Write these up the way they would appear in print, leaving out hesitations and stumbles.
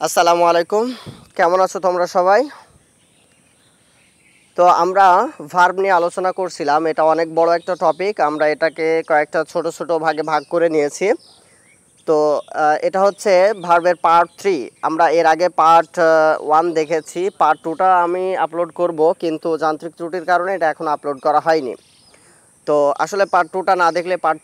আসসালামু আলাইকুম, কেমন আছো তোমরা সবাই? তো আমরা ভার্ব নিয়ে আলোচনা করছিলাম। এটা অনেক বড় একটা টপিক। আমরা এটাকে কয়েকটা ছোট ছোট ভাগে ভাগ করে নিয়েছি। তো এটা হচ্ছে ভার্বের পার্ট 3। আমরা এর আগে পার্ট 1 দেখেছি। পার্ট 2টা আমি আপলোড করব, কিন্তু যান্ত্রিক ত্রুটির কারণে এটা এখন আপলোড করা হয়নি। তো আসলে পার্ট 2টা না দেখলে পার্ট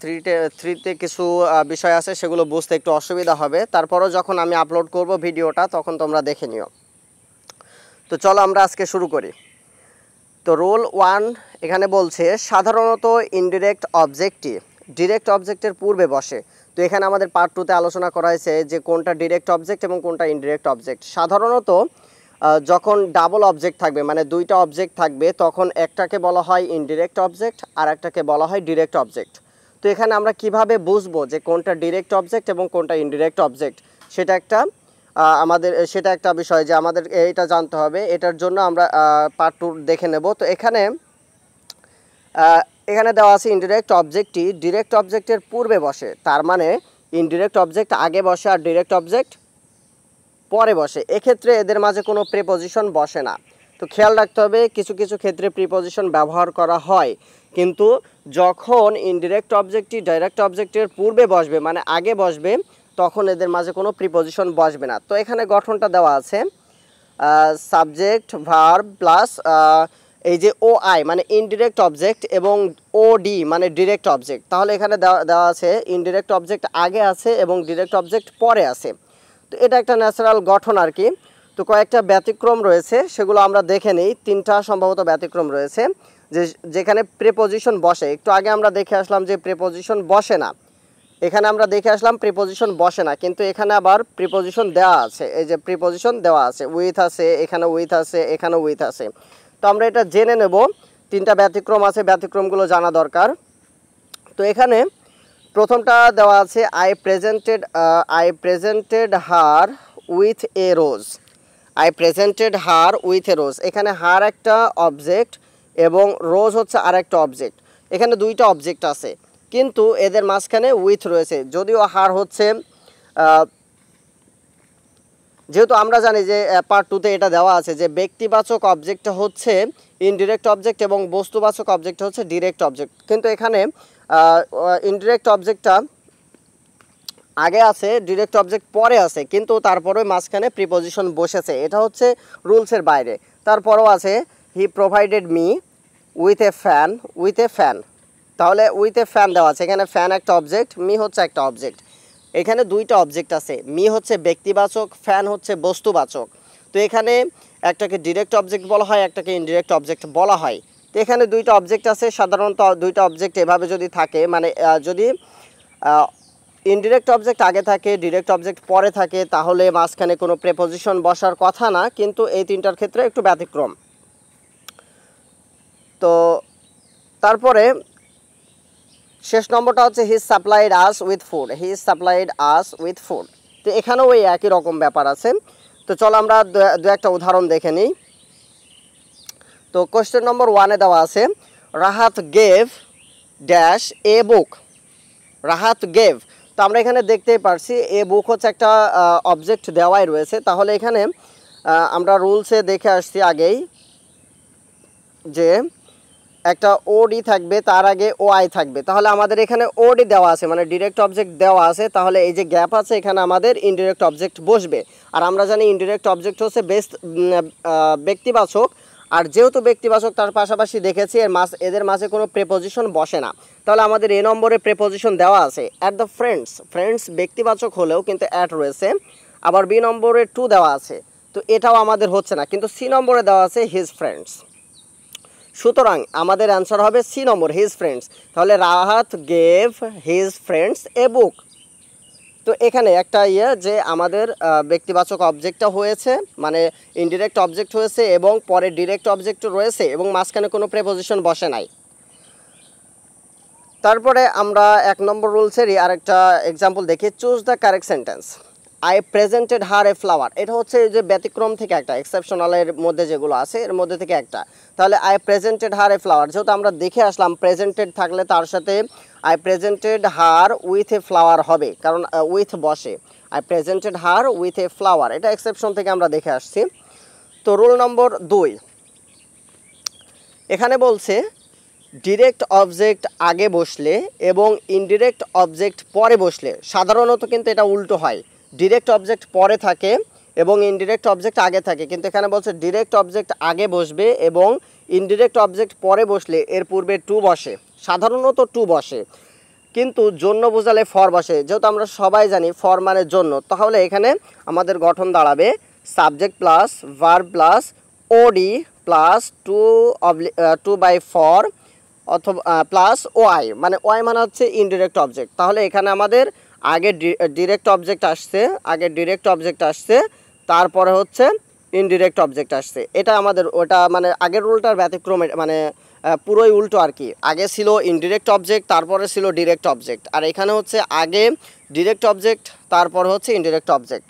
3তে কিছু বিষয় আছে, সেগুলো বুঝতে একটু অসুবিধা হবে। তারপরও যখন আমি আপলোড করব ভিডিওটা, তখন তোমরা দেখে নিও। তো চলো আমরা আজকে শুরু করি। তো রুল 1 এখানে বলছে সাধারণত ইনডিরেক্ট অবজেক্টটি ডিরেক্ট অবজেক্টের পূর্বে বসে। তো এখানে আমাদের পার্ট 2তে আলোচনা করা হয়েছে যে কোনটা ডিরেক্ট অবজেক্ট এবং কোনটা ইনডিরেক্ট অবজেক্ট। সাধারণত যখন ডাবল অবজেক্ট থাকবে, মানে দুইটা অবজেক্ট থাকবে, তখন একটাকে বলা হয় ইনডিরেক্ট অবজেক্ট আর একটাকে বলা হয় ডিরেক্ট অবজেক্ট। তো এখানে আমরা কিভাবে বুঝবো যে কোনটা ডিরেক্ট অবজেক্ট এবং কোনটা ইনডিরেক্ট অবজেক্ট, সেটা একটা বিষয় যে আমাদের এইটা জানতে হবে। এটার জন্য আমরা পার্ট 2 দেখে নেব। তো এখানে দেওয়া আছে ইনডিরেক্ট অবজেক্টটি ডিরেক্ট অবজেক্টের পূর্বে বসে। তার মানে ইনডিরেক্ট অবজেক্ট আগে বসে আর ডিরেক্ট অবজেক্ট পরে বসে। এক্ষেত্রে এদের মাঝে কোনো প্রিপজিশন বসে না। তো খেয়াল রাখতে হবে, কিছু কিছু ক্ষেত্রে প্রিপজিশন ব্যবহার করা হয়, কিন্তু যখন ইনডিরেক্ট অবজেক্টটি ডাইরেক্ট অবজেক্টের পূর্বে বসবে, মানে আগে বসবে, তখন এদের মাঝে কোনো প্রিপজিশন বসবে না। তো এখানে গঠনটা দেওয়া আছে সাবজেক্ট ভার্ব প্লাস এই যে ও আই মানে ইনডিরেক্ট অবজেক্ট এবং ও ডি মানে ডিরেক্ট অবজেক্ট। তাহলে এখানে দেওয়া আছে ইনডিরেক্ট অবজেক্ট আগে আছে এবং ডিরেক্ট অবজেক্ট পরে আছে। তো এটা একটা ন্যাচারাল গঠন আর কি। তো কয়েকটা ব্যতিক্রম রয়েছে, সেগুলো আমরা দেখে নিই। 3টা সম্ভবত ব্যতিক্রম রয়েছে যেখানে প্রিপজিশন বসে। একটু আগে আমরা দেখে আসলাম যে প্রিপজিশন বসে না। এখানে আমরা দেখে আসলাম প্রিপজিশন বসে না, কিন্তু এখানে আবার প্রিপজিশন দেওয়া আছে। এই যে প্রিপজিশন দেওয়া আছে, উইথ আছে, এখানে উইথ আছে, এখানে উইথ আছে। তো আমরা এটা জেনে নেব। 3টা ব্যতিক্রম আছে, ব্যতিক্রমগুলো জানা দরকার। তো এখানে প্রথমটা দেওয়া আছে I presented her with a rose. I presented her with a rose. এখানে হার একটা অবজেক্ট এবং রোজ হচ্ছে আর একটা অবজেক্ট। এখানে দুইটা অবজেক্ট আছে, কিন্তু এদের মাঝখানে উইথ রয়েছে। যদিও হার হচ্ছে যেহেতু আমরা জানি যে পার্ট 2তে এটা দেওয়া আছে যে ব্যক্তিবাচক অবজেক্টটা হচ্ছে ইনডিরেক্ট অবজেক্ট এবং বস্তুবাচক অবজেক্ট হচ্ছে ডিরেক্ট অবজেক্ট, কিন্তু এখানে ইনডিরেক্ট অবজেক্টটা আগে আছে, ডিরেক্ট অবজেক্ট পরে আছে, কিন্তু তারপরে মাঝখানে প্রিপজিশন বসেছে। এটা হচ্ছে রুলসের বাইরে। তারপরেও আছে he provided me with a fan. তাহলে উইথ এ ফ্যান দেওয়া আছে। এখানে ফ্যান একটা অবজেক্ট, মি হচ্ছে একটা অবজেক্ট। এখানে দুইটা অবজেক্ট আছে, মি হচ্ছে ব্যক্তিবাচক, ফ্যান হচ্ছে বস্তুবাচক। তো এখানে একটাকে ডিরেক্ট অবজেক্ট বলা হয়, একটাকে ইনডিরেক্ট অবজেক্ট বলা হয়। তো এখানে দুইটা অবজেক্ট আছে। সাধারণত দুইটা অবজেক্ট এভাবে যদি থাকে, মানে যদি ইনডিরেক্ট অবজেক্ট আগে থাকে, ডিরেক্ট অবজেক্ট পরে থাকে, তাহলে মাঝখানে কোনো প্রিপজিশন বসার কথা না, কিন্তু এই 3টার ক্ষেত্রে একটু ব্যতিক্রম। তো তারপরে শেষ নম্বরটা হচ্ছে হি সাপ্লাইড আস উইথ ফুড। তো এখানেও ওই একই রকম ব্যাপার আছে। তো চলো আমরা দু একটা উদাহরণ দেখে নিই। তো কোশ্চেন নম্বর 1-এ দেওয়া আছে Rahat gave dash a book. Rahat gave. তো আমরা এখানে দেখতেই পারছি এ বুক হচ্ছে একটা অবজেক্ট দেওয়াই রয়েছে। তাহলে এখানে আমরা রুলসে দেখে আসছি আগেই যে একটা ওডি থাকবে, তার আগে ও আই থাকবে। তাহলে আমাদের এখানে ওডি দেওয়া আছে, মানে ডিরেক্ট অবজেক্ট দেওয়া আছে। তাহলে এই যে গ্যাপ আছে, এখানে আমাদের ইনডিরেক্ট অবজেক্ট বসবে। আর আমরা জানি ইনডিরেক্ট অবজেক্ট হচ্ছে ব্যক্তিবাচক। আর যেহেতু ব্যক্তিবাচক, তার পাশাপাশি দেখেছি এদের মাঝে কোনো প্রিপজিশন বসে না। তাহলে আমাদের এ নম্বরে প্রিপজিশন দেওয়া আছে অ্যাট দ্য ফ্রেন্ডস ব্যক্তিবাচক হলেও কিন্তু অ্যাট রয়েছে। আবার বি নম্বরে টু দেওয়া আছে, তো এটাও আমাদের হচ্ছে না। কিন্তু সি নম্বরে দেওয়া আছে হিজ ফ্রেন্ডস। সুতরাং আমাদের অ্যান্সার হবে সি নম্বর, হিজ ফ্রেন্ডস। তাহলে রাহাত গেভ হিজ ফ্রেন্ডস এ বুক। তো এখানে একটা যে আমাদের ব্যক্তিবাচক অবজেক্টটা হয়েছে, মানে ইনডিরেক্ট অবজেক্ট হয়েছে এবং পরে ডিরেক্ট অবজেক্ট রয়েছে এবং মাঝখানে কোনো প্রিপজিশন বসে নাই। তারপরে আমরা 1 নম্বর রুলসেরই আরেকটা এক্সাম্পল দেখি। Choose the correct sentence. I presented her a flower. এটা হচ্ছে যে ব্যতিক্রম থেকে একটা, এক্সেপশনালের মধ্যে যেগুলো আছে এর মধ্যে থেকে একটা। তাহলে I presented her a flower, যেহেতু আমরা দেখে আসলাম প্রেজেন্টেড থাকলে তার সাথে I presented her with a flower হবে, কারণ উইথ বসে। I presented her with a flower, এটা এক্সেপশন থেকে আমরা দেখে আসছি। তো রুল নম্বর 2, এখানে বলছে ডিরেক্ট অবজেক্ট আগে বসলে এবং ইনডিরেক্ট অবজেক্ট পরে বসলে, সাধারণত কিন্তু এটা উল্টো হয়, ডিরেক্ট অবজেক্ট পরে থাকে এবং ইনডিরেক্ট অবজেক্ট আগে থাকে, কিন্তু এখানে বলছে ডিরেক্ট অবজেক্ট আগে বসবে এবং ইনডিরেক্ট অবজেক্ট পরে বসলে এর পূর্বে টু বসে, সাধারণত টু বসে, কিন্তু জন্য বোঝালে ফর বসে। যেহেতু আমরা সবাই জানি ফর মানে জন্য, তাহলে এখানে আমাদের গঠন দাঁড়াবে subject plus verb plus OD plus to by for অথবা প্লাস ওআই, মানে ওআই মানে হচ্ছে ইনডিরেক্ট অবজেক্ট। তাহলে এখানে আমাদের আগে ডিরেক্ট অবজেক্ট আসছে, তারপরে হচ্ছে ইনডিরেক্ট অবজেক্ট আসছে। এটা আমাদের ওটা মানে আগের রুলটার ব্যতিক্রমে, মানে পুরোই উল্টো আর কি। আগে ছিল ইনডিরেক্ট অবজেক্ট, তারপরে ছিল ডিরেক্ট অবজেক্ট, আর এখানে হচ্ছে আগে ডিরেক্ট অবজেক্ট তারপর হচ্ছে ইনডিরেক্ট অবজেক্ট।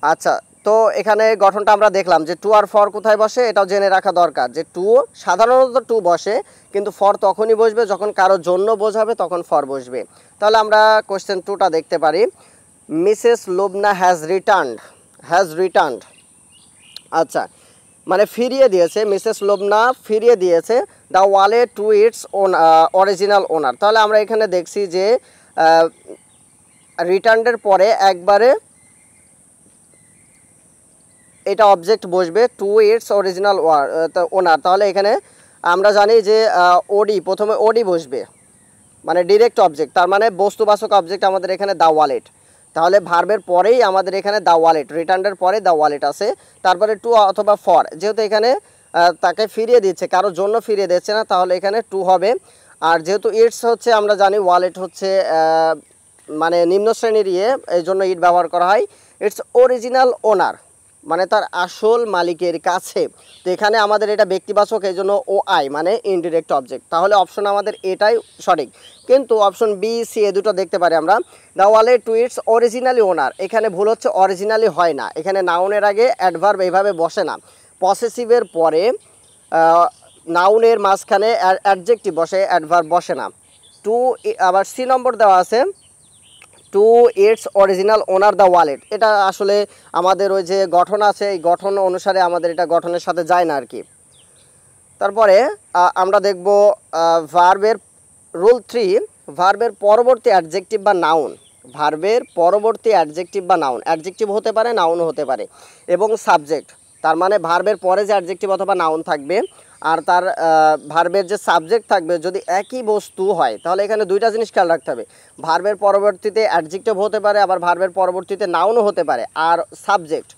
আচ্ছা, তো এখানে গঠনটা আমরা দেখলাম যে টু আর ফর কোথায় বসে, এটাও জেনে রাখা দরকার যে টু সাধারণত টু বসে, কিন্তু ফর তখনই বসবে যখন কারোর জন্য বোঝাবে, তখন ফর বসবে। তাহলে আমরা কোশ্চেন 2টা দেখতে পারি। মিসেস লোবনা হ্যাজ রিটার্নড, আচ্ছা মানে ফিরিয়ে দিয়েছে, মিসেস লোবনা ফিরিয়ে দিয়েছে the wallet to its original owner. তাহলে আমরা এখানে দেখছি যে রিটার্নের পরে একবারে এটা অবজেক্ট বসবে টু ইটস অরিজিনাল ওনার। তাহলে এখানে আমরা জানি যে ওডি, প্রথমে ওডি বসবে মানে ডিরেক্ট অবজেক্ট, তার মানে বস্তুবাচক অবজেক্ট আমাদের এখানে দ্য ওয়ালেট। তাহলে ভার্বের পরেই আমাদের এখানে দ্য ওয়ালেট, রিটার্নের পরে দ্য ওয়ালেট আছে, তারপরে টু অথবা ফর, যেহেতু এখানে তাকে ফিরিয়ে দিচ্ছে, কারোর জন্য ফিরিয়ে দিচ্ছে না, তাহলে এখানে টু হবে। আর যেহেতু ইটস হচ্ছে আমরা জানি ওয়ালেট হচ্ছে মানে নিম্ন শ্রেণীর এই জন্য ইট ব্যবহার করা হয়। ইটস অরিজিনাল ওনার মানে তার আসল মালিকের কাছে, তো এখানে আমাদের এটা ব্যক্তিবাচক, এই জন্য ও আই মানে ইনডিরেক্ট অবজেক্ট। তাহলে অপশন আমাদের এটাই সঠিক, কিন্তু অপশন বি সি এ দুটো দেখতে পারি আমরা। The wallet to its originally owner, এখানে ভুল হচ্ছে, অরিজিনালি হয় না, এখানে নাউনের আগে অ্যাডভার্ব এইভাবে বসে না, পসেসিভের পরে নাউনের মাঝখানে অ্যাডজেক্টিভ বসে, অ্যাডভার্ব বসে না। টু আবার সি নম্বর দেওয়া আছে to its original owner the wallet, এটা আসলে আমাদের ওই যে গঠন আছে, এই গঠন অনুসারে আমাদের এটা গঠনের সাথে যায় না আর কি। তারপরে আমরা দেখব ভার্বের রুল 3, ভার্বের পরবর্তী অ্যাডজেক্টিভ বা নাউন, ভার্বের পরবর্তী অ্যাডজেক্টিভ বা নাউন, অ্যাডজেক্টিভ হতে পারে নাউনও হতে পারে, এবং সাবজেক্ট, তার মানে ভার্বের পরে যে অ্যাডজেক্টিভ অথবা নাউন থাকবে আর তার ভার্বের যে সাবজেক্ট থাকবে, যদি একই বস্তু হয় তাহলে এখানে দুইটা জিনিস খেয়াল রাখতে হবে, ভার্বের পরবর্তীতে অ্যাডজেক্টিভ হতে পারে, আবার ভার্বের পরবর্তীতে নাউনও হতে পারে। আর সাবজেক্ট,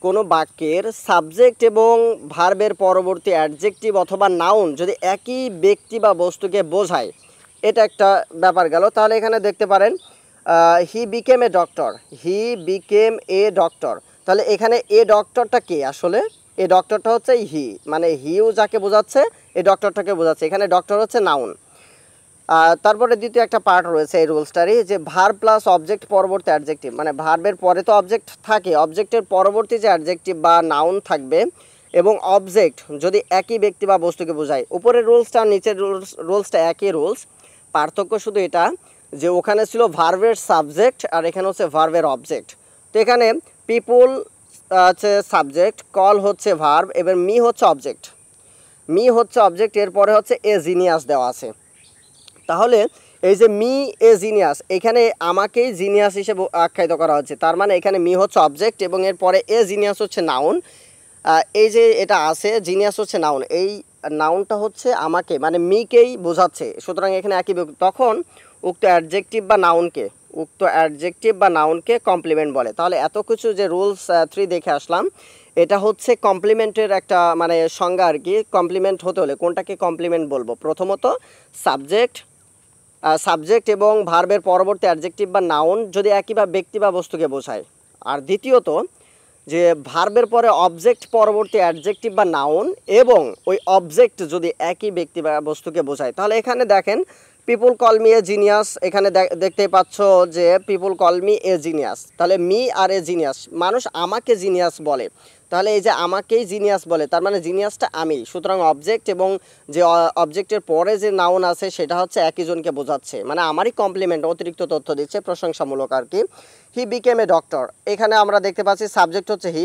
কোনো বাক্যের সাবজেক্ট এবং ভার্বের পরবর্তী অ্যাডজেক্টিভ অথবা নাউন যদি একই ব্যক্তি বা বস্তুকে বোঝায়, এটা একটা ব্যাপার গেল। তাহলে এখানে দেখতে পারেন হি বিকেম এ ডক্টর, তাহলে এখানে এ ডক্টরটা কে, আসলে এই ডক্টরটা হচ্ছে হি, মানে হিউ যাকে বোঝাচ্ছে এই ডক্টরটাকে বোঝাচ্ছে, এখানে ডক্টর হচ্ছে নাউন। তারপরে দ্বিতীয় একটা পার্ট রয়েছে এই রুলসটারই, যে ভার্ব প্লাস অবজেক্ট পরবর্তী অ্যাডজেক্টিভ, মানে ভার্বের পরে তো অবজেক্ট থাকে, অবজেক্টের পরবর্তী যে অ্যাডজেক্টিভ বা নাউন থাকবে এবং অবজেক্ট যদি একই ব্যক্তি বা বস্তুকে বোঝায়। উপরের রুলসটা নিচের রুলসটা একই রুলস, পার্থক্য শুধু এটা যে ওখানে ছিল ভার্বের সাবজেক্ট আর এখানে হচ্ছে ভার্বের অবজেক্ট। তো এখানে পিপুল হচ্ছে সাবজেক্ট, কল হচ্ছে ভার্ব, এবার মি হচ্ছে অবজেক্ট, এরপরে হচ্ছে এ জিনিয়াস দেওয়া আছে। তাহলে এই যে মি এ জিনিয়াস, এখানে আমাকেই জিনিয়াস হিসেবে আখ্যায়িত করা হচ্ছে, তার মানে এখানে মি হচ্ছে অবজেক্ট এবং এরপরে এ জিনিয়াস হচ্ছে নাউন। এই যে এটা আছে জিনিয়াস হচ্ছে নাউন, এই নাউনটা হচ্ছে আমাকে মানে মিকেই বোঝাচ্ছে, সুতরাং এখানে একই তখন উক্ত অ্যাডজেক্টিভ বা নাউনকে কমপ্লিমেন্ট বলে। তাহলে এত কিছু যে রুলস 3 দেখে আসলাম, এটা হচ্ছে কমপ্লিমেন্টের একটা মানে সংজ্ঞা আর কি। কমপ্লিমেন্ট হতে হলে কোনটাকে কমপ্লিমেন্ট বলবো, প্রথমত সাবজেক্ট এবং ভার্বের পরবর্তী অ্যাডজেক্টিভ বা নাউন যদি একই বা ব্যক্তি বা বস্তুকে বোঝায়, আর দ্বিতীয়ত যে ভার্বের পরে অবজেক্ট পরবর্তী অ্যাডজেক্টিভ বা নাউন এবং ওই অবজেক্ট যদি একই ব্যক্তি বা বস্তুকে বোঝায়। তাহলে এখানে দেখেন পিপুল কল মি এ জিনিয়াস, এখানে দেখতেই পাচ্ছ যে পিপুল কল মি এ জিনিয়াস, তাহলে মি আর এ জিনিয়াস, মানুষ আমাকে জিনিয়াস বলে, তাহলে এই যে আমাকেই জিনিয়াস বলে তার মানে জিনিয়াসটা আমি, সুতরাং অবজেক্ট এবং যে অবজেক্টের পরে যে নাউন আছে সেটা হচ্ছে একই জনকে বোঝাচ্ছে, মানে আমারই কমপ্লিমেন্ট, অতিরিক্ত তথ্য দিচ্ছে, প্রশংসামূলক আর কি। হি বিকেম এ ডক্টর, এখানে আমরা দেখতে পাচ্ছি সাবজেক্ট হচ্ছে হি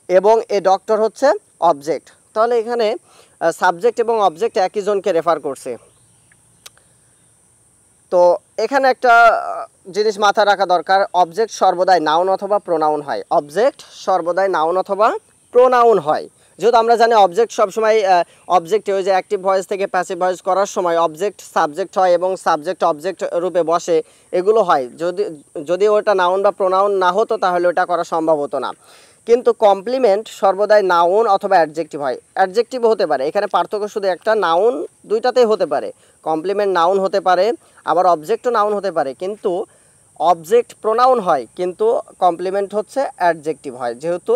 এবং এ ডক্টর হচ্ছে অবজেক্ট, তাহলে এখানে সাবজেক্ট এবং অবজেক্ট একই জনকে রেফার করছে। তো এখানে একটা জিনিস মাথায় রাখা দরকার, অবজেক্ট সর্বদাই নাউন অথবা প্রোনাউন হয়, অবজেক্ট সর্বদাই নাউন অথবা প্রোনাউন হয়। যেহেতু আমরা জানি অবজেক্ট সবসময় অবজেক্ট ওই যে অ্যাক্টিভ ভয়েস থেকে প্যাসিভ ভয়েস করার সময় অবজেক্ট সাবজেক্ট হয় এবং সাবজেক্ট অবজেক্ট রূপে বসে, এগুলো হয়। যদি ওটা নাউন বা প্রোনাউন না হতো তাহলে ওটা করা সম্ভব হতো না। কিন্তু কমপ্লিমেন্ট সর্বদাই নাউন অথবা অ্যাডজেক্টিভ হয়, অ্যাডজেক্টিভও হতে পারে, এখানে পার্থক্য শুধু একটা, নাউন দুইটাতেই হতে পারে, কমপ্লিমেন্ট নাউন হতে পারে আবার অবজেক্টও নাউন হতে পারে, কিন্তু অবজেক্ট প্রোনাউন হয় কিন্তু কমপ্লিমেন্ট হচ্ছে অ্যাডজেক্টিভ হয়, যেহেতু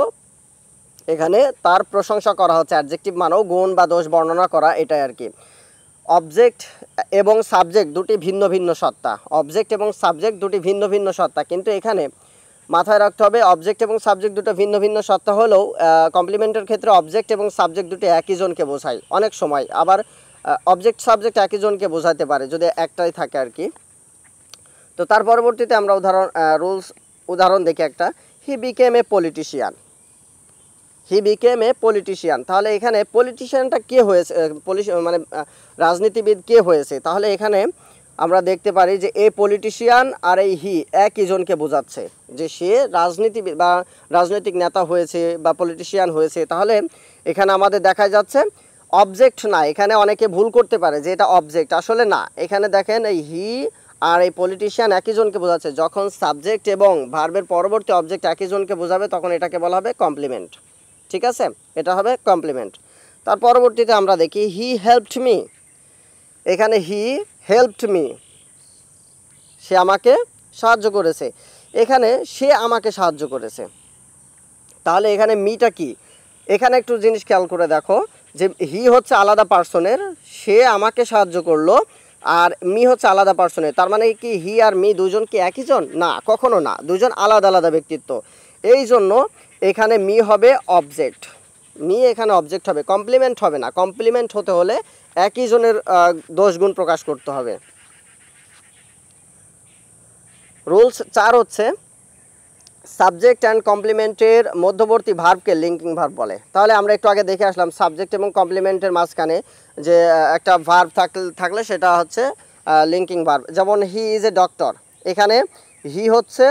এখানে তার প্রশংসা করা হচ্ছে, অ্যাডজেক্টিভ মানেও গুণ বা দোষ বর্ণনা করা, এটাই আর কি। অবজেক্ট এবং সাবজেক্ট দুটি ভিন্ন ভিন্ন সত্তা, অবজেক্ট এবং সাবজেক্ট দুটি ভিন্ন ভিন্ন সত্তা, কিন্তু এখানে মাথায় রাখতে হবে অবজেক্ট এবং সাবজেক্ট দুটো ভিন্ন ভিন্ন সত্তা হলেও কমপ্লিমেন্টের ক্ষেত্রে অবজেক্ট এবং সাবজেক্ট দুটো একই জনকে বোঝায় অনেক সময়, আবার অবজেক্ট সাবজেক্ট একই জনকে বোঝাতে পারে যদি একটাই থাকে আর কি। তো তার পরবর্তীতে আমরা উদাহরণ দেখি একটা, he became A politician, he became A politician, তাহলে এখানে পলিটিশিয়ানটা কে হয়েছে, মানে রাজনীতিবিদ কে হয়েছে, তাহলে এখানে আমরা দেখতে পারি যে এ পলিটিশিয়ান আর এই হি একই জনকে বোঝাচ্ছে, যে সে রাজনীতিবিদ বা রাজনৈতিক নেতা হয়েছে বা পলিটিশিয়ান হয়েছে, তাহলে এখানে আমাদের দেখা যাচ্ছে অবজেক্ট না, এখানে অনেকে ভুল করতে পারে যে এটা অবজেক্ট, আসলে না, এখানে দেখেন এই হি আর এই পলিটিশিয়ান একই জনকে বোঝাচ্ছে, যখন সাবজেক্ট এবং ভার্বের পরবর্তী অবজেক্ট একই জনকে বোঝাবে তখন এটাকে বলা হবে কমপ্লিমেন্ট, ঠিক আছে, এটা হবে কমপ্লিমেন্ট। তার পরবর্তীতে আমরা দেখি হি হেল্পড মি, এখানে হি হেল্পড মি, সে আমাকে সাহায্য করেছে, এখানে সে আমাকে সাহায্য করেছে, তাহলে এখানে মিটা কি, এখানে একটু জিনিস খেয়াল করে দেখো যে হি হচ্ছে আলাদা পার্সনের, সে আমাকে সাহায্য করলো, আর মি হচ্ছে আলাদা পার্সনের, তার মানে কি হি আর মি দুজন কি একই জন, না, কখনো না, দুজন আলাদা আলাদা ব্যক্তিত্ব, এই জন্য এখানে মি হবে অবজেক্ট, মি এখানে অবজেক্ট হবে, কমপ্লিমেন্ট হবে না, কমপ্লিমেন্ট হতে হলে একই জনের দোষ গুণ প্রকাশ করতে হবে। রুলস 4 হচ্ছে সাবজেক্ট অ্যান্ড কমপ্লিমেন্টের মধ্যবর্তী ভার্বকে লিঙ্কিং ভার্ব বলে, তাহলে আমরা একটু আগে দেখে আসলাম সাবজেক্ট এবং কমপ্লিমেন্টের মাঝখানে যে একটা ভার্ব থাকলে সেটা হচ্ছে লিঙ্কিং ভার্ব, যেমন হি ইজ এ ডক্টর, এখানে হি হচ্ছে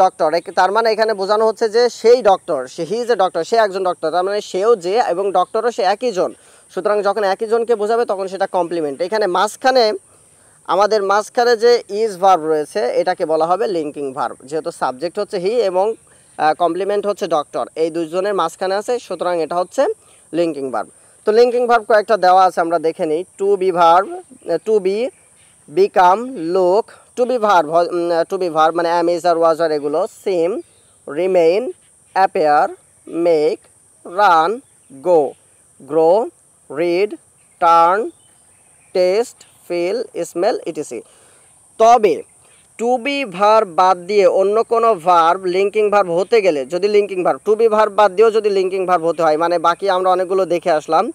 ডক্টর, তার মানে এখানে বোঝানো হচ্ছে যে সেই doctor, he is a doctor, সে একজন ডক্টর, তার মানে সেও যে এবং ডক্টরও সে একই জন, সুতরাং যখন একই জনকে বোঝাবে তখন সেটা কমপ্লিমেন্ট। এখানে আমাদের মাঝখানে যে ইজ ভার্ব রয়েছে এটাকে বলা হবে লিঙ্কিং ভার্ব, যেহেতু সাবজেক্ট হচ্ছে হি এবং কমপ্লিমেন্ট হচ্ছে ডক্টর, এই দুজনের মাঝখানে আছে, সুতরাং এটা হচ্ছে লিঙ্কিং ভার্ব। তো লিঙ্কিং ভার্ব কয়েকটা দেওয়া আছে, আমরা দেখে নিই। To be verb, to be, become, look, to be verb মানে অ্যাম, ইজ, আর, ওয়াজ, আর এগুলো, seem, remain, appear, make, run, go, grow, read, turn, taste, feel, smell, E T C. তবে টু বি ভার্ব বাদ দিয়ে অন্য কোনো ভার্ব লিঙ্কিং ভার্ব হতে গেলে, যদি linking verb to be verb বাদ দিয়েও যদি লিঙ্কিং ভার্ব হতে হয়, মানে বাকি আমরা অনেকগুলো দেখে আসলাম,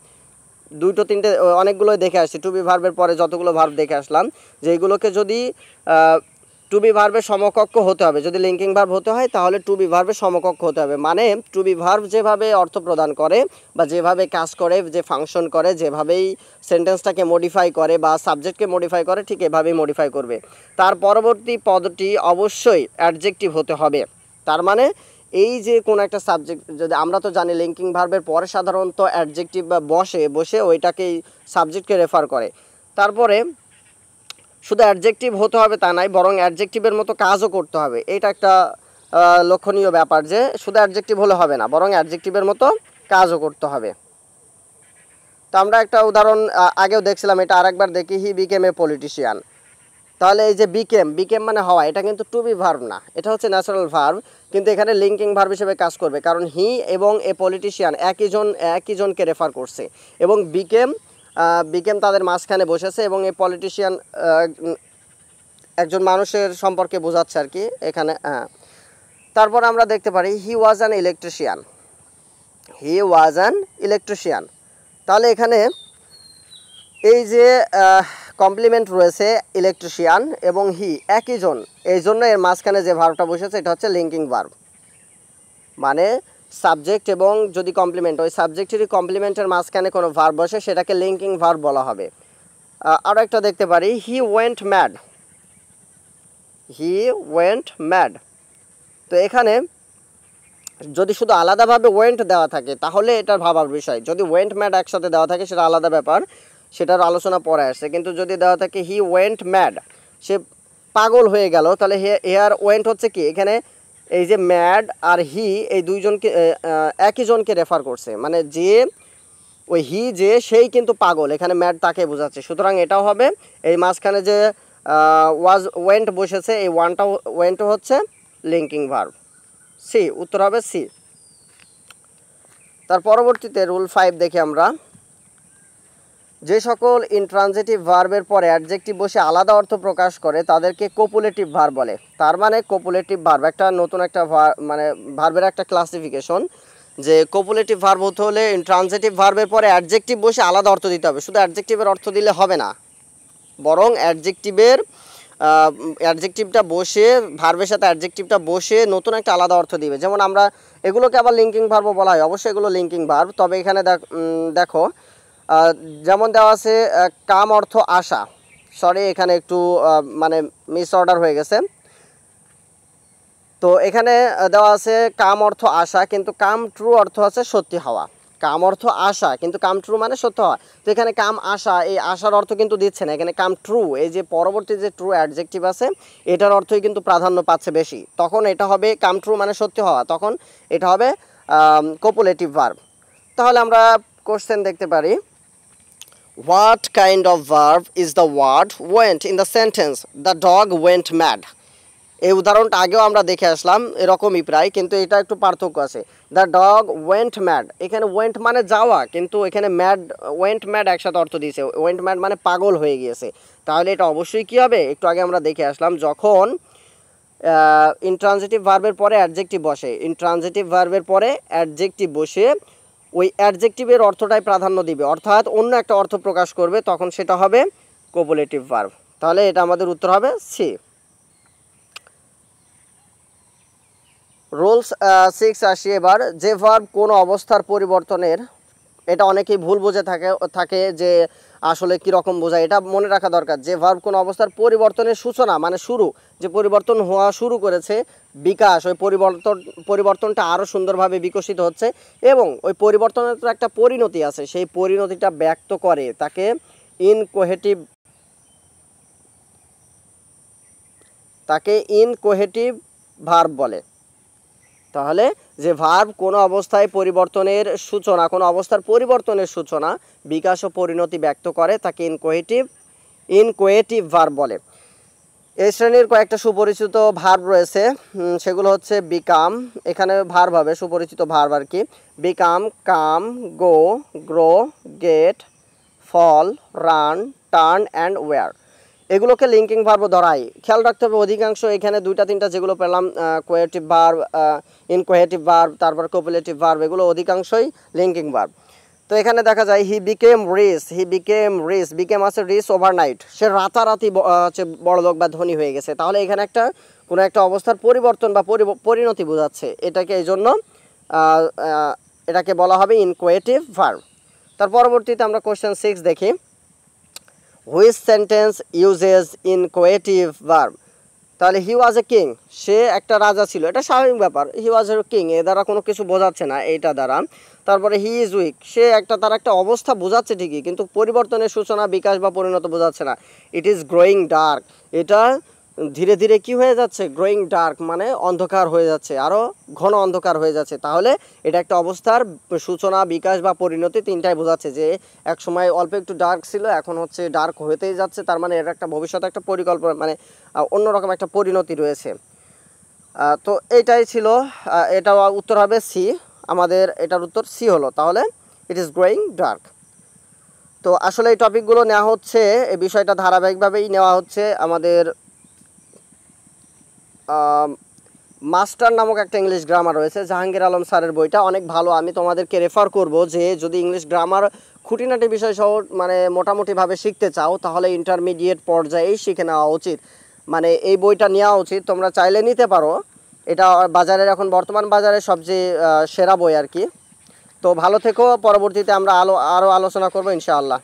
অনেকগুলোই দেখে আসছি, টু বি ভার্বের পরে যতগুলো ভার্ব দেখে আসলাম, যে এগুলোকে যদি টু বি ভার্বের সমকক্ষ হতে হবে, যদি লিঙ্কিং ভার্ব হতে হয় তাহলে টু বি ভার্বের সমকক্ষ হতে হবে, মানে টু বি ভার্ব যেভাবে অর্থ প্রদান করে বা যেভাবে কাজ করে, যে ফাংশন করে, যেভাবেই সেন্টেন্সটাকে মডিফাই করে বা সাবজেক্টকে মডিফাই করে, ঠিক এভাবেই মডিফাই করবে। তার পরবর্তী পদটি অবশ্যই অ্যাডজেক্টিভ হতে হবে, তার মানে এই যে কোন একটা সাবজেক্ট, যদি আমরা তো জানি লিঙ্কিং ভার্বের পরে সাধারণত অ্যাডজেক্টিভ বা বসে ওইটাকেই সাবজেক্টকে রেফার করে, তারপরে শুধু অ্যাডজেক্টিভ হতে হবে তা নয়, বরং অ্যাডজেক্টিভের মতো কাজও করতে হবে, এটা একটা লক্ষণীয় ব্যাপার যে শুধু অ্যাডজেক্টিভ হলে হবে না, বরং অ্যাডজেক্টিভের মতো কাজও করতে হবে। তো আমরা একটা উদাহরণ আগেও দেখছিলাম, এটা আরেকবার দেখি, হি বিকেম এ পলিটিশিয়ান, তাহলে এই যে বিকেম মানে হওয়া, এটা কিন্তু টু বি ভার্ব না, এটা হচ্ছে ন্যাচারাল ভার্ব, কিন্তু এখানে লিঙ্কিং ভার্ব হিসেবে কাজ করবে, কারণ হি এবং এ পলিটিশিয়ান একই জনকে রেফার করছে, এবং বিকেম বিকেম তাদের মাঝখানে বসেছে এবং এই পলিটিশিয়ান একজন মানুষের সম্পর্কে বোঝাচ্ছে আর কি এখানে। তারপর আমরা দেখতে পারি he was an electrician, he was an electrician. তাহলে এখানে এই যে কমপ্লিমেন্ট রয়েছে ইলেকট্রিশিয়ান এবং হি একই জন, এই জন্য এর মাঝখানে যে ভার্বটা বসেছে এটা হচ্ছে লিঙ্কিং ভার্ব, মানে সাবজেক্ট এবং যদি কমপ্লিমেন্ট ওই সাবজেক্টেরই কমপ্লিমেন্টের মাঝখানে কোনো ভার্ব বসে সেটাকে লিঙ্কিং ভার্ব বলা হবে। আরও একটা দেখতে পারি he went mad, he went mad. তো এখানে যদি শুধু আলাদাভাবে ওয়েন্ট দেওয়া থাকে তাহলে এটার ভাবার বিষয়, যদি ওয়েন্ট ম্যাড একসাথে দেওয়া থাকে সেটা আলাদা ব্যাপার, সেটার আলোচনা পরে আসছে। কিন্তু যদি দেওয়া থাকে হি ওয়েন্ট ম্যাড, সে পাগল হয়ে গেল, তাহলে হেয়ার ওয়েন্ট হচ্ছে কি এখানে এই যে ম্যাড আর হি এই দুইজনকে একই জনকে রেফার করছে, মানে যে ওই হি যে সেই কিন্তু পাগল, এখানে ম্যাড তাকে বোঝাচ্ছে। সুতরাং এটাও হবে এই মাঝখানে যে ওয়াজ ওয়েন্ট বসেছে এই ওয়েন্টও হচ্ছে লিঙ্কিং ভার্ব। সি, উত্তর হবে সি। তার পরবর্তীতে রুল 5 দেখি আমরা, যে সকল ইনট্রানজিটিভ ভার্বের পরে অ্যাডজেক্টিভ বসে আলাদা অর্থ প্রকাশ করে তাদেরকে কোপুলেটিভ ভার্ব বলে। তার মানে কোপুলেটিভ ভার্ব একটা নতুন একটা মানে ভার্বের একটা ক্লাসিফিকেশন, যে কোপুলেটিভ ভার্ব হতে হলে ইনট্রানজিটিভ ভার্বের পরে অ্যাডজেক্টিভ বসে আলাদা অর্থ দিতে হবে। শুধু অ্যাডজেক্টিভের অর্থ দিলে হবে না, বরং অ্যাডজেক্টিভটা বসে ভার্বের সাথে অ্যাডজেক্টিভটা বসে নতুন একটা আলাদা অর্থ দিবে। যেমন আমরা এগুলোকে আবার লিঙ্কিং ভার্বও বলা হয়, অবশ্যই এগুলো লিঙ্কিং ভার্ব। তবে এখানে দেখো যেমন দেওয়া আছে কাম অর্থ আশা, সরি এখানে একটু মানে মিস অর্ডার হয়ে গেছে। তো এখানে দেওয়া আছে কাম অর্থ আশা, কিন্তু কাম ট্রু অর্থ আছে সত্যি হওয়া। কাম অর্থ আশা কিন্তু কাম ট্রু মানে সত্য হওয়া। তো এখানে কাম আশা, এই আশার অর্থ কিন্তু দিচ্ছে না, এখানে কাম ট্রু, এই যে পরবর্তী যে ট্রু অ্যাডজেক্টিভ আছে এটার অর্থই কিন্তু প্রাধান্য পাচ্ছে বেশি। তখন এটা হবে কাম ট্রু মানে সত্যি হওয়া, তখন এটা হবে কোপুলেটিভ ভার্ব। তাহলে আমরা কোশ্চেন দেখতে পারি, what kind of verb is the word went in the sentence the dog went mad. এই উদাহরণটা আগেও আমরা দেখে আসলাম এরকমই প্রায়, কিন্তু এটা একটু পার্থক্য আছে। দ্য ডগ ওয়েন্ট ম্যাড, এখানে ওয়েন্ট মানে যাওয়া, কিন্তু এখানে ম্যাড ওয়েন্ট ম্যাড একসাথে অর্থ দিয়েছে, ওয়েন্ট ম্যাড মানে পাগল হয়ে গিয়েছে। তাহলে এটা অবশ্যই কী হবে, একটু আগে আমরা দেখে আসলাম যখন ইনট্রানজিটিভ ভার্বের পরে অ্যাডজেক্টিভ বসে, ইনট্রানজিটিভ ভার্বের পরে অ্যাডজেক্টিভ বসে ওই অ্যাডজেক্টিভের অর্থটাই প্রাধান্য দিবে, অর্থাৎ অন্য একটা অর্থ প্রকাশ করবে, তখন সেটা হবে কোপুলেটিভ ভার্ব। তাহলে এটা আমাদের উত্তর হবে সি। রুলস 6 আসি এবার, যে ভার্ব কোনো অবস্থার পরিবর্তনের, এটা অনেকেই ভুল বুঝে থাকে যে আসলে কীরকম বোঝায়, এটা মনে রাখা দরকার। যে ভার্ব কোনো অবস্থার পরিবর্তনের সূচনা মানে শুরু, যে পরিবর্তন হওয়া শুরু করেছে, বিকাশ, ওই পরিবর্তনটা আরও সুন্দরভাবে বিকশিত হচ্ছে এবং ওই পরিবর্তনের তো একটা পরিণতি আছে, সেই পরিণতিটা ব্যক্ত করে, তাকে ইনকোহেটিভ ভার্ব বলে। তাহলে যে ভার্ব কোনো অবস্থায় পরিবর্তনের সূচনা, কোনো অবস্থার পরিবর্তনের সূচনা, বিকাশ ও পরিণতি ব্যক্ত করে তাকে ইনকোয়েটিভ ভার্ব বলে। এই শ্রেণীর কয়েকটা সুপরিচিত ভার্ব রয়েছে, সেগুলো হচ্ছে বিকাম, এখানে ভার্ব হবে সুপরিচিত ভার্ব আর কি, become, come, go, grow, get, fall, run, turn and wear. এগুলোকে লিঙ্কিং ভার্ব ধরাই। খেয়াল রাখতে হবে অধিকাংশ এখানে 2-3টা যেগুলো পেলাম, কোয়েটিভ ভার্ব, ইনকোহেটিভ ভার্ব, তারপর কোপুলেটিভ ভার্ব, এগুলো অধিকাংশই লিঙ্কিং ভার্ব। তো এখানে দেখা যায় হি বিকেম রিচ, বিকেম আছে রিচ ওভারনাইট, সে রাতারাতি হচ্ছে বড়লোক বা ধনী হয়ে গেছে। তাহলে এখানে কোনো একটা অবস্থার পরিবর্তন বা পরিণতি বোঝাচ্ছে, এটাকে এই জন্য এটাকে বলা হবে ইনকোয়েটিভ ভার্ব। তার পরবর্তীতে আমরা কোশ্চেন 6 দেখি, হুইচ সেন্টেন্স ইউজেস ইনকোয়েটিভ ভার্ব। তাহলে হি ওয়াজ এ কিং, সে একটা রাজা ছিল, এটা স্বাভাবিক ব্যাপার, হি ওয়াজ এ কিং, এ দ্বারা কোনো কিছু বোঝাচ্ছে না এইটা দ্বারা। তারপরে হি ইজ উইক, সে তার একটা অবস্থা বোঝাচ্ছে ঠিকই, কিন্তু পরিবর্তনের সূচনা, বিকাশ বা পরিণত বোঝাচ্ছে না। ইট ইজ গ্রোয়িং ডার্ক, এটা ধীরে ধীরে কি হয়ে যাচ্ছে, গ্রোয়িং ডার্ক মানে অন্ধকার হয়ে যাচ্ছে, আরও ঘন অন্ধকার হয়ে যাচ্ছে। তাহলে এটা একটা অবস্থার সূচনা, বিকাশ বা পরিণতি, তিনটাই বোঝাচ্ছে, যে এক সময় অল্প একটু ডার্ক ছিল, এখন হচ্ছে ডার্ক হতেই যাচ্ছে, তার মানে এর একটা ভবিষ্যতে একটা পরিকল্পনা, মানে অন্যরকম একটা পরিণতি রয়েছে। তো এইটাই ছিল, এটা উত্তর হবে সি, আমাদের এটার উত্তর সি হলো। তাহলে ইট ইজ গ্রোয়িং ডার্ক। তো আসলে এই টপিকগুলো নেওয়া হচ্ছে, এই বিষয়টা ধারাবাহিকভাবেই নেওয়া হচ্ছে। আমাদের মাস্টার নামক একটা ইংলিশ গ্রামার রয়েছে, জাহাঙ্গীর আলম স্যারের বইটা অনেক ভালো। আমি তোমাদেরকে রেফার করব যে যদি ইংলিশ গ্রামার খুঁটিনাটি বিষয় সহ মানে মোটামুটিভাবে শিখতে চাও তাহলে ইন্টারমিডিয়েট পর্যায়েই শিখে নেওয়া উচিত, মানে এই বইটা নেওয়া উচিত। তোমরা চাইলে নিতে পারো, এটা বাজারের এখন বর্তমান বাজারে সবচেয়ে সেরা বই আর কি। তো ভালো থেকো, পরবর্তীতে আমরা আরও আলোচনা করবো ইনশাআল্লাহ।